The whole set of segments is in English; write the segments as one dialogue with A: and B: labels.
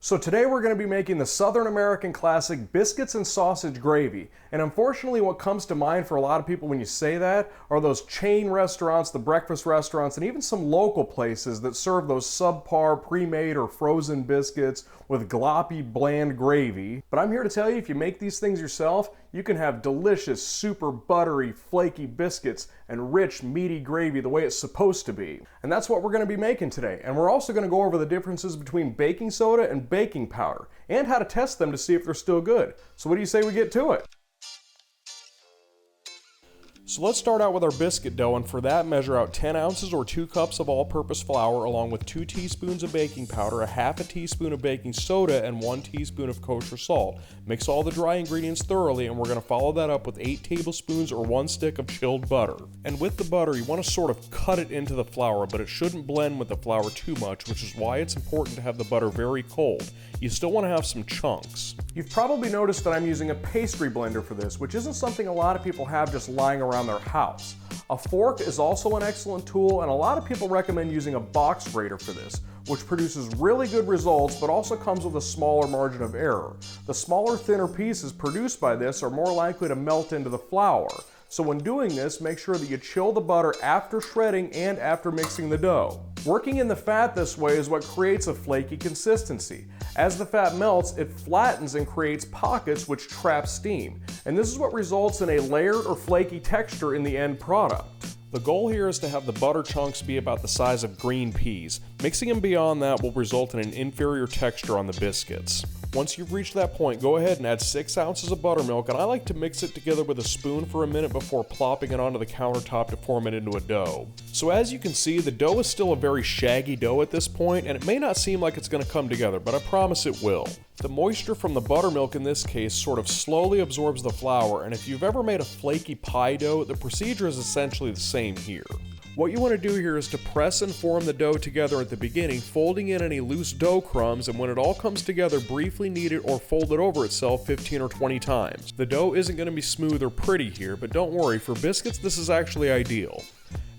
A: So today we're going to be making the Southern American classic biscuits and sausage gravy. And unfortunately what comes to mind for a lot of people when you say that are those chain restaurants, the breakfast restaurants, and even some local places that serve those subpar pre-made or frozen biscuits with gloppy, bland gravy. But I'm here to tell you, if you make these things yourself, you can have delicious, super buttery, flaky biscuits and rich, meaty gravy the way it's supposed to be. And that's what we're going to be making today. And we're also going to go over the differences between baking soda and baking powder, and how to test them to see if they're still good. So what do you say we get to it? So let's start out with our biscuit dough, and for that measure out 10 ounces or 2 cups of all-purpose flour along with 2 teaspoons of baking powder, a half a teaspoon of baking soda, and 1 teaspoon of kosher salt. Mix all the dry ingredients thoroughly, and we're going to follow that up with 8 tablespoons or 1 stick of chilled butter. And with the butter, you want to sort of cut it into the flour, but it shouldn't blend with the flour too much, which is why it's important to have the butter very cold. You still want to have some chunks. You've probably noticed that I'm using a pastry blender for this, which isn't something a lot of people have just lying around their house. A fork is also an excellent tool, and a lot of people recommend using a box grater for this, which produces really good results but also comes with a smaller margin of error. The smaller, thinner pieces produced by this are more likely to melt into the flour. So when doing this, make sure that you chill the butter after shredding and after mixing the dough. Working in the fat this way is what creates a flaky consistency. As the fat melts, it flattens and creates pockets which trap steam. And this is what results in a layered or flaky texture in the end product. The goal here is to have the butter chunks be about the size of green peas. Mixing them beyond that will result in an inferior texture on the biscuits. Once you've reached that point, go ahead and add 6 ounces of buttermilk, and I like to mix it together with a spoon for a minute before plopping it onto the countertop to form it into a dough. So as you can see, the dough is still a very shaggy dough at this point, and it may not seem like it's going to come together, but I promise it will. The moisture from the buttermilk in this case sort of slowly absorbs the flour, and if you've ever made a flaky pie dough, the procedure is essentially the same here. What you want to do here is to press and form the dough together at the beginning, folding in any loose dough crumbs, and when it all comes together, briefly knead it or fold it over itself 15 or 20 times. The dough isn't going to be smooth or pretty here, but don't worry, for biscuits this is actually ideal.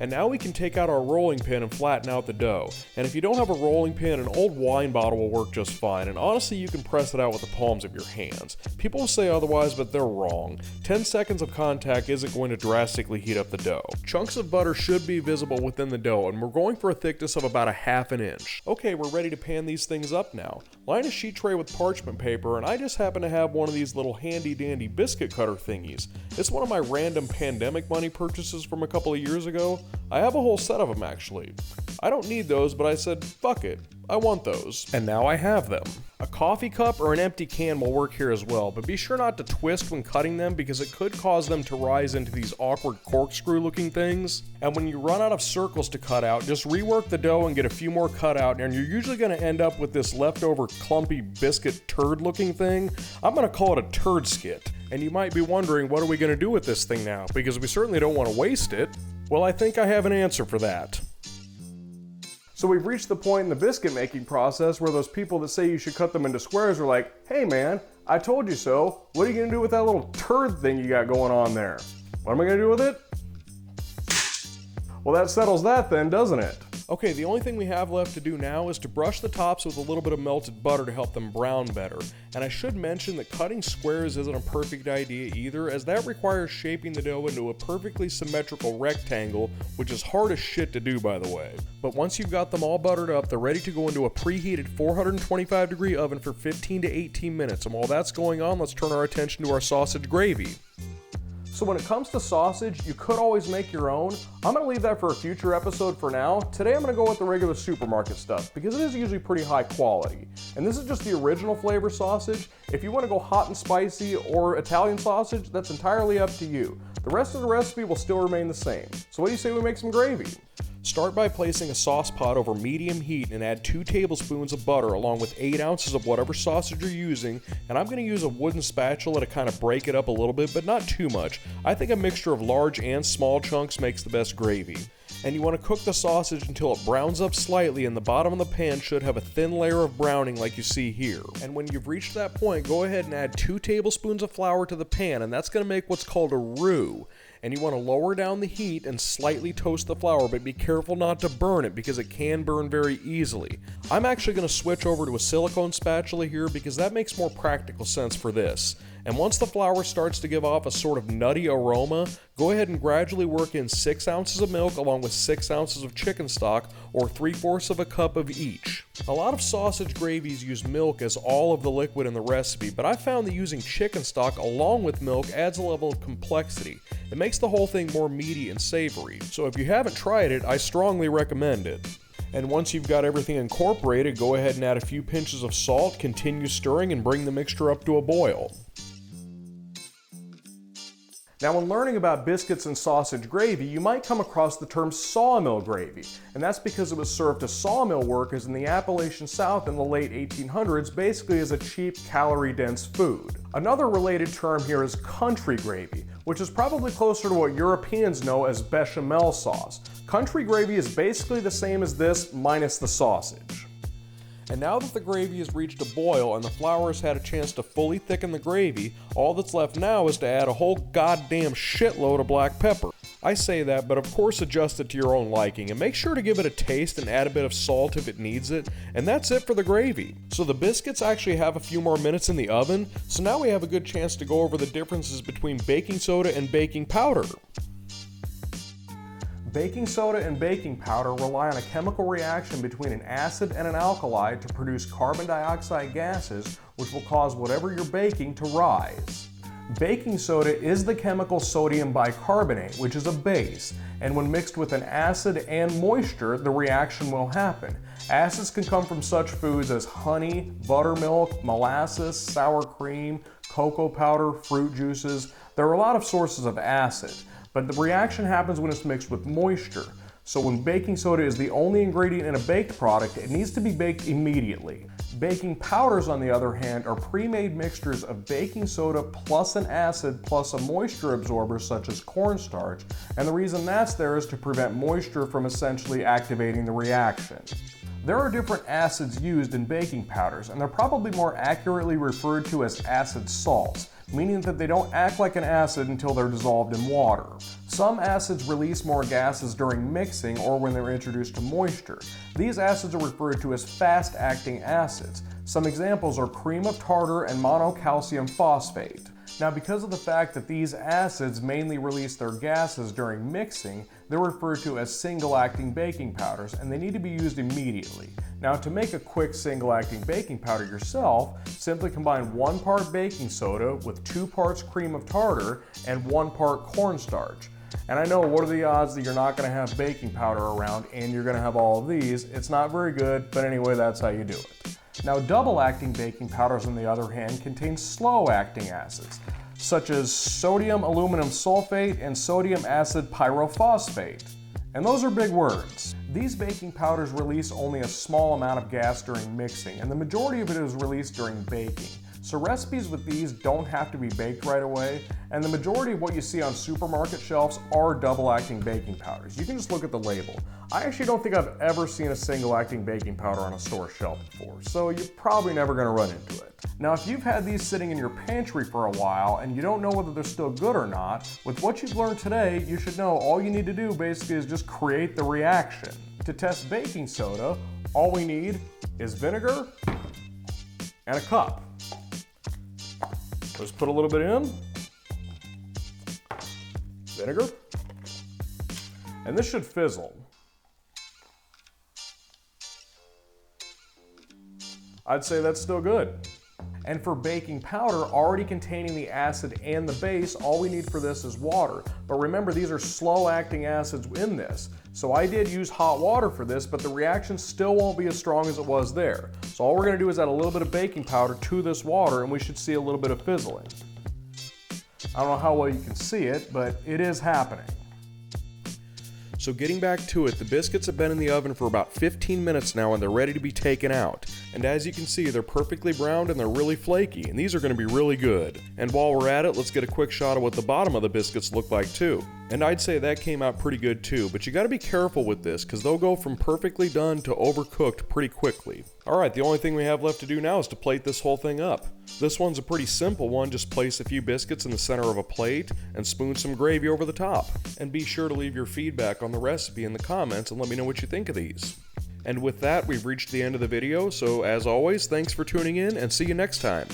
A: And now we can take out our rolling pin and flatten out the dough. And if you don't have a rolling pin, an old wine bottle will work just fine, and honestly you can press it out with the palms of your hands. People will say otherwise, but they're wrong. 10 seconds of contact isn't going to drastically heat up the dough. Chunks of butter should be visible within the dough, and we're going for a thickness of about a ½ inch. Okay, we're ready to pan these things up now. Line a sheet tray with parchment paper, and I just happen to have one of these little handy dandy biscuit cutter thingies. It's one of my random pandemic money purchases from a couple of years ago. I have a whole set of them actually. I don't need those, but I said, fuck it, I want those. And now I have them. A coffee cup or an empty can will work here as well, but be sure not to twist when cutting them because it could cause them to rise into these awkward corkscrew looking things. And when you run out of circles to cut out, just rework the dough and get a few more cut out, and you're usually going to end up with this leftover clumpy biscuit turd looking thing. I'm going to call it a turd skit. And you might be wondering, what are we going to do with this thing now? Because we certainly don't want to waste it. Well, I think I have an answer for that. So we've reached the point in the biscuit making process where those people that say you should cut them into squares are like, hey man, I told you so. What are you gonna do with that little turd thing you got going on there? What am I gonna do with it? Well, that settles that then, doesn't it? Okay, the only thing we have left to do now is to brush the tops with a little bit of melted butter to help them brown better. And I should mention that cutting squares isn't a perfect idea either, as that requires shaping the dough into a perfectly symmetrical rectangle, which is hard as shit to do, by the way. But once you've got them all buttered up, they're ready to go into a preheated 425-degree oven for 15 to 18 minutes. And while that's going on, let's turn our attention to our sausage gravy. So when it comes to sausage, you could always make your own. I'm going to leave that for a future episode for now. Today I'm going to go with the regular supermarket stuff because it is usually pretty high quality. And this is just the original flavor sausage. If you want to go hot and spicy or Italian sausage, that's entirely up to you. The rest of the recipe will still remain the same. So what do you say we make some gravy? Start by placing a sauce pot over medium heat and add 2 tablespoons of butter along with 8 ounces of whatever sausage you're using, and I'm going to use a wooden spatula to kind of break it up a little bit, but not too much. I think a mixture of large and small chunks makes the best gravy. And you want to cook the sausage until it browns up slightly, and the bottom of the pan should have a thin layer of browning like you see here. And when you've reached that point, go ahead and add 2 tablespoons of flour to the pan, and that's going to make what's called a roux. and you want to lower down the heat and slightly toast the flour, but be careful not to burn it because it can burn very easily. I'm actually going to switch over to a silicone spatula here because that makes more practical sense for this. And once the flour starts to give off a sort of nutty aroma, go ahead and gradually work in 6 ounces of milk along with 6 ounces of chicken stock, or 3/4 of a cup of each. A lot of sausage gravies use milk as all of the liquid in the recipe, but I found that using chicken stock along with milk adds a level of complexity. It makes the whole thing more meaty and savory. So if you haven't tried it, I strongly recommend it. And once you've got everything incorporated, go ahead and add a few pinches of salt, continue stirring, and bring the mixture up to a boil. Now, when learning about biscuits and sausage gravy, you might come across the term sawmill gravy, and that's because it was served to sawmill workers in the Appalachian South in the late 1800s, basically as a cheap, calorie-dense food. Another related term here is country gravy, which is probably closer to what Europeans know as bechamel sauce. Country gravy is basically the same as this, minus the sausage. And now that the gravy has reached a boil and the flour has had a chance to fully thicken the gravy, all that's left now is to add a whole goddamn shitload of black pepper. I say that, but of course adjust it to your own liking, and make sure to give it a taste and add a bit of salt if it needs it, and that's it for the gravy. So the biscuits actually have a few more minutes in the oven, so now we have a good chance to go over the differences between baking soda and baking powder. Baking soda and baking powder rely on a chemical reaction between an acid and an alkali to produce carbon dioxide gases, which will cause whatever you're baking to rise. Baking soda is the chemical sodium bicarbonate, which is a base, and when mixed with an acid and moisture, the reaction will happen. Acids can come from such foods as honey, buttermilk, molasses, sour cream, cocoa powder, fruit juices. There are a lot of sources of acid. But the reaction happens when it's mixed with moisture. So when baking soda is the only ingredient in a baked product, it needs to be baked immediately. Baking powders, on the other hand, are pre-made mixtures of baking soda plus an acid plus a moisture absorber such as cornstarch, and the reason that's there is to prevent moisture from essentially activating the reaction. There are different acids used in baking powders, and they're probably more accurately referred to as acid salts, meaning that they don't act like an acid until they're dissolved in water. Some acids release more gases during mixing or when they're introduced to moisture. These acids are referred to as fast-acting acids. Some examples are cream of tartar and monocalcium phosphate. Now, because of the fact that these acids mainly release their gases during mixing, they're referred to as single-acting baking powders, and they need to be used immediately. Now, to make a quick single-acting baking powder yourself, simply combine 1 part baking soda with 2 parts cream of tartar and 1 part cornstarch. And I know, what are the odds that you're not going to have baking powder around and you're going to have all of these? It's not very good, but anyway, that's how you do it. Now, double-acting baking powders, on the other hand, contain slow-acting acids, such as sodium aluminum sulfate and sodium acid pyrophosphate. And those are big words. These baking powders release only a small amount of gas during mixing, and the majority of it is released during baking. So recipes with these don't have to be baked right away, and the majority of what you see on supermarket shelves are double-acting baking powders. You can just look at the label. I actually don't think I've ever seen a single-acting baking powder on a store shelf before, so you're probably never going to run into it. Now, if you've had these sitting in your pantry for a while and you don't know whether they're still good or not, with what you've learned today, you should know all you need to do basically is just create the reaction. To test baking soda, all we need is vinegar and a cup. Just put a little bit in, vinegar, and this should fizzle. I'd say that's still good. And for baking powder, already containing the acid and the base, all we need for this is water. But remember, these are slow-acting acids in this. So I did use hot water for this, but the reaction still won't be as strong as it was there. So all we're going to do is add a little bit of baking powder to this water, and we should see a little bit of fizzling. I don't know how well you can see it, but it is happening. So getting back to it, the biscuits have been in the oven for about 15 minutes now and they're ready to be taken out. And as you can see, they're perfectly browned and they're really flaky, and these are going to be really good. And while we're at it, let's get a quick shot of what the bottom of the biscuits look like too. And I'd say that came out pretty good too, but you got to be careful with this because they'll go from perfectly done to overcooked pretty quickly. Alright, the only thing we have left to do now is to plate this whole thing up. This one's a pretty simple one, just place a few biscuits in the center of a plate and spoon some gravy over the top. And be sure to leave your feedback on the recipe in the comments and let me know what you think of these. And with that, we've reached the end of the video, so as always, thanks for tuning in and see you next time.